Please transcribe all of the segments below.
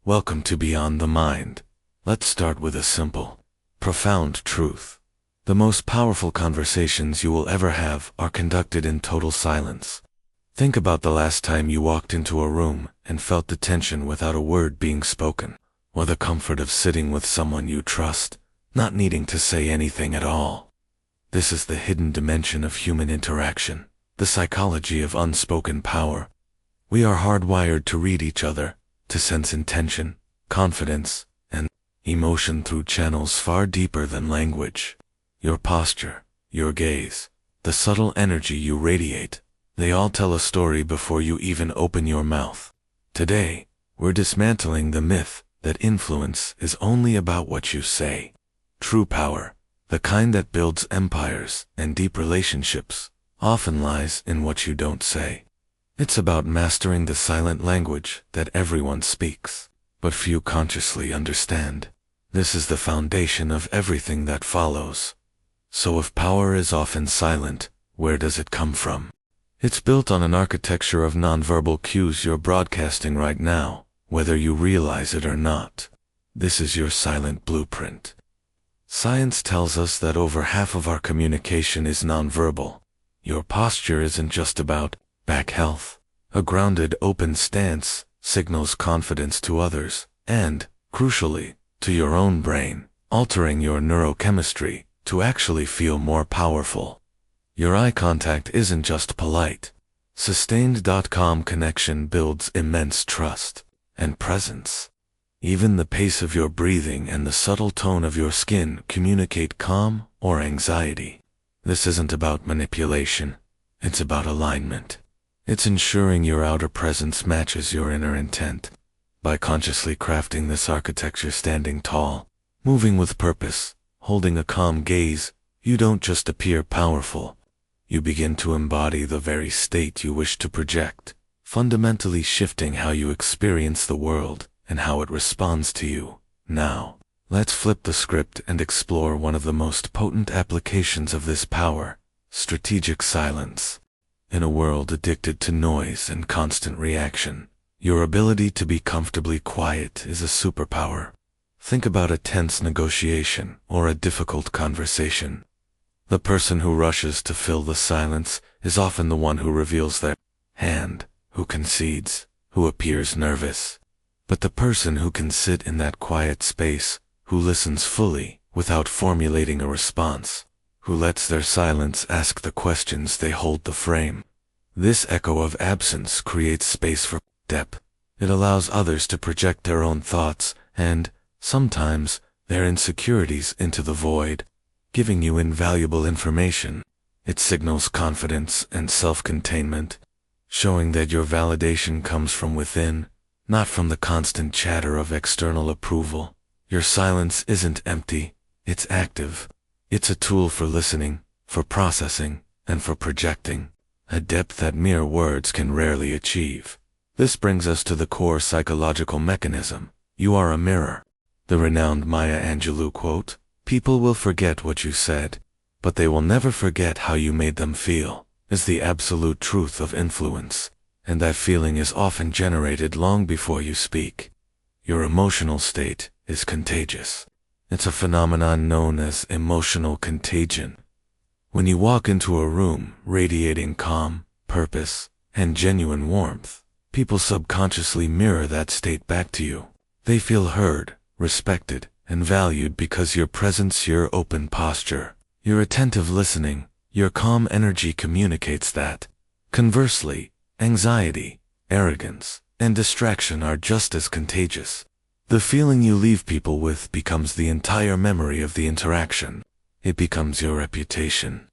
Welcome to Beyond the Mind. Let's start with a simple, profound truth. The most powerful conversations you will ever have are conducted in total silence. Think about the last time you walked into a room and felt the tension without a word being spoken, or the comfort of sitting with someone you trust, not needing to say anything at all. This is the hidden dimension of human interaction, the psychology of unspoken power. We are hardwired to read each other, to sense intention, confidence, and emotion through channels far deeper than language. Your posture, your gaze, the subtle energy you radiate, they all tell a story before you even open your mouth. Today, we're dismantling the myth that influence is only about what you say. True power, the kind that builds empires and deep relationships, often lies in what you don't say. It's about mastering the silent language that everyone speaks, but few consciously understand. This is the foundation of everything that follows. So if power is often silent, where does it come from? It's built on an architecture of nonverbal cues you're broadcasting right now, whether you realize it or not. This is your silent blueprint. Science tells us that over half of our communication is nonverbal. Your posture isn't just about back health. A grounded, open stance signals confidence to others and, crucially, to your own brain, altering your neurochemistry to actually feel more powerful. Your eye contact isn't just polite. Sustained calm connection builds immense trust and presence. Even the pace of your breathing and the subtle tone of your skin communicate calm or anxiety. This isn't about manipulation. It's about alignment. It's ensuring your outer presence matches your inner intent. By consciously crafting this architecture standing tall, moving with purpose, holding a calm gaze, you don't just appear powerful. You begin to embody the very state you wish to project, fundamentally shifting how you experience the world and how it responds to you. Now, let's flip the script and explore one of the most potent applications of this power: strategic silence. In a world addicted to noise and constant reaction, your ability to be comfortably quiet is a superpower. Think about a tense negotiation or a difficult conversation. The person who rushes to fill the silence is often the one who reveals their hand, who concedes, who appears nervous. But the person who can sit in that quiet space, who listens fully without formulating a response, who lets their silence ask the questions they hold the frame. This echo of absence creates space for depth. It allows others to project their own thoughts and, sometimes, their insecurities into the void, giving you invaluable information. It signals confidence and self-containment, showing that your validation comes from within, not from the constant chatter of external approval. Your silence isn't empty, it's active. It's a tool for listening, for processing, and for projecting, a depth that mere words can rarely achieve. This brings us to the core psychological mechanism. You are a mirror. The renowned Maya Angelou quote, "People will forget what you said, but they will never forget how you made them feel," is the absolute truth of influence, and that feeling is often generated long before you speak. Your emotional state is contagious. It's a phenomenon known as emotional contagion. When you walk into a room radiating calm, purpose, and genuine warmth, people subconsciously mirror that state back to you. They feel heard, respected, and valued because your presence, your open posture, your attentive listening, your calm energy communicates that. Conversely, anxiety, arrogance, and distraction are just as contagious. The feeling you leave people with becomes the entire memory of the interaction. It becomes your reputation.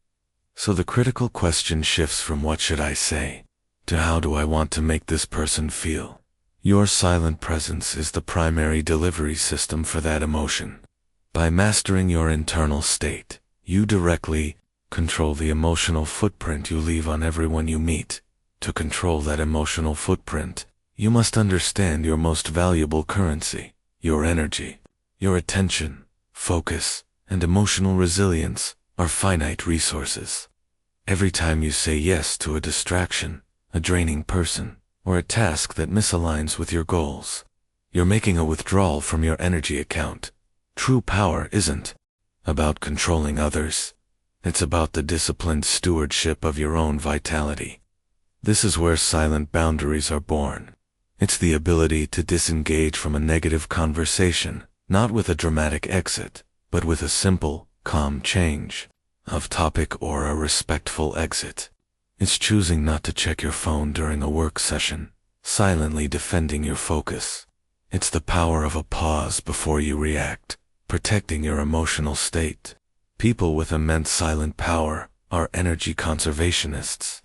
So the critical question shifts from "what should I say?" to "how do I want to make this person feel?" Your silent presence is the primary delivery system for that emotion. By mastering your internal state, you directly control the emotional footprint you leave on everyone you meet. To control that emotional footprint, you must understand your most valuable currency, your energy. Your attention, focus, and emotional resilience are finite resources. Every time you say yes to a distraction, a draining person, or a task that misaligns with your goals, You're making a withdrawal from your energy account. True power isn't about controlling others. It's about the disciplined stewardship of your own vitality. This is where silent boundaries are born. It's the ability to disengage from a negative conversation, not with a dramatic exit, but with a simple, calm change of topic or a respectful exit. It's choosing not to check your phone during a work session, silently defending your focus. It's the power of a pause before you react, protecting your emotional state. People with immense silent power are energy conservationists.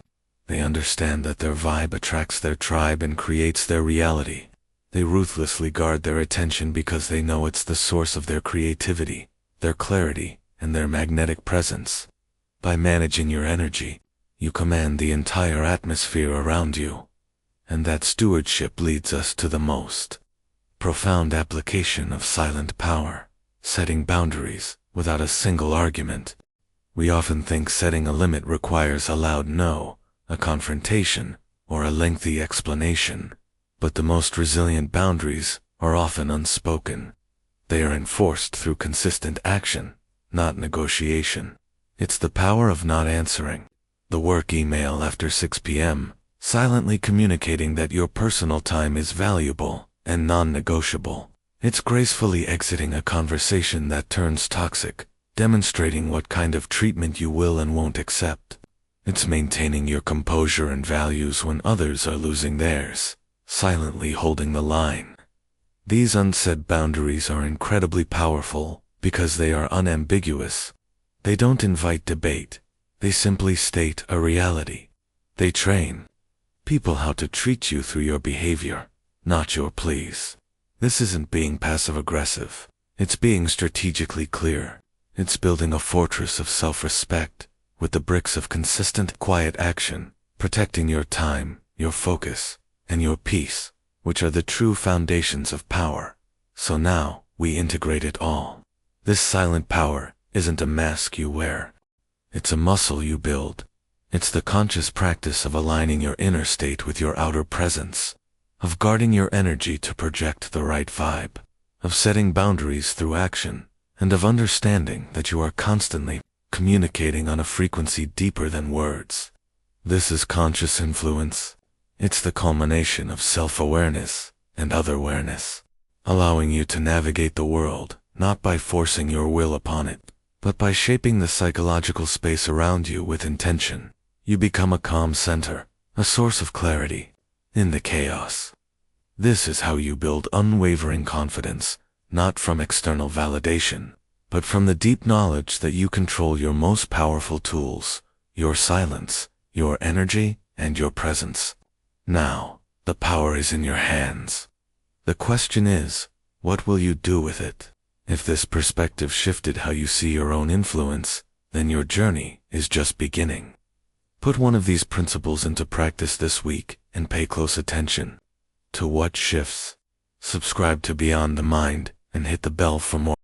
They understand that their vibe attracts their tribe and creates their reality. They ruthlessly guard their attention because they know it's the source of their creativity, their clarity, and their magnetic presence. By managing your energy, you command the entire atmosphere around you. And that stewardship leads us to the most profound application of silent power, setting boundaries without a single argument. We often think setting a limit requires a loud no, a confrontation, or a lengthy explanation. But the most resilient boundaries are often unspoken. They are enforced through consistent action, not negotiation. It's the power of not answering the work email after 6 p.m., silently communicating that your personal time is valuable and non-negotiable. It's gracefully exiting a conversation that turns toxic, demonstrating what kind of treatment you will and won't accept. It's maintaining your composure and values when others are losing theirs, silently holding the line. These unsaid boundaries are incredibly powerful because they are unambiguous. They don't invite debate. They simply state a reality. They train people how to treat you through your behavior, not your pleas. This isn't being passive-aggressive. It's being strategically clear. It's building a fortress of self-respect with the bricks of consistent, quiet action, protecting your time, your focus, and your peace, which are the true foundations of power. So now, we integrate it all. This silent power isn't a mask you wear. It's a muscle you build. It's the conscious practice of aligning your inner state with your outer presence, of guarding your energy to project the right vibe, of setting boundaries through action, and of understanding that you are constantly communicating on a frequency deeper than words. This is conscious influence. It's the culmination of self-awareness and other-awareness, allowing you to navigate the world, not by forcing your will upon it, but by shaping the psychological space around you with intention. You become a calm center, a source of clarity in the chaos. This is how you build unwavering confidence, not from external validation, but from the deep knowledge that you control your most powerful tools, your silence, your energy, and your presence. Now, the power is in your hands. The question is, what will you do with it? If this perspective shifted how you see your own influence, then your journey is just beginning. Put one of these principles into practice this week and pay close attention to what shifts. Subscribe to Beyond the Mind and hit the bell for more.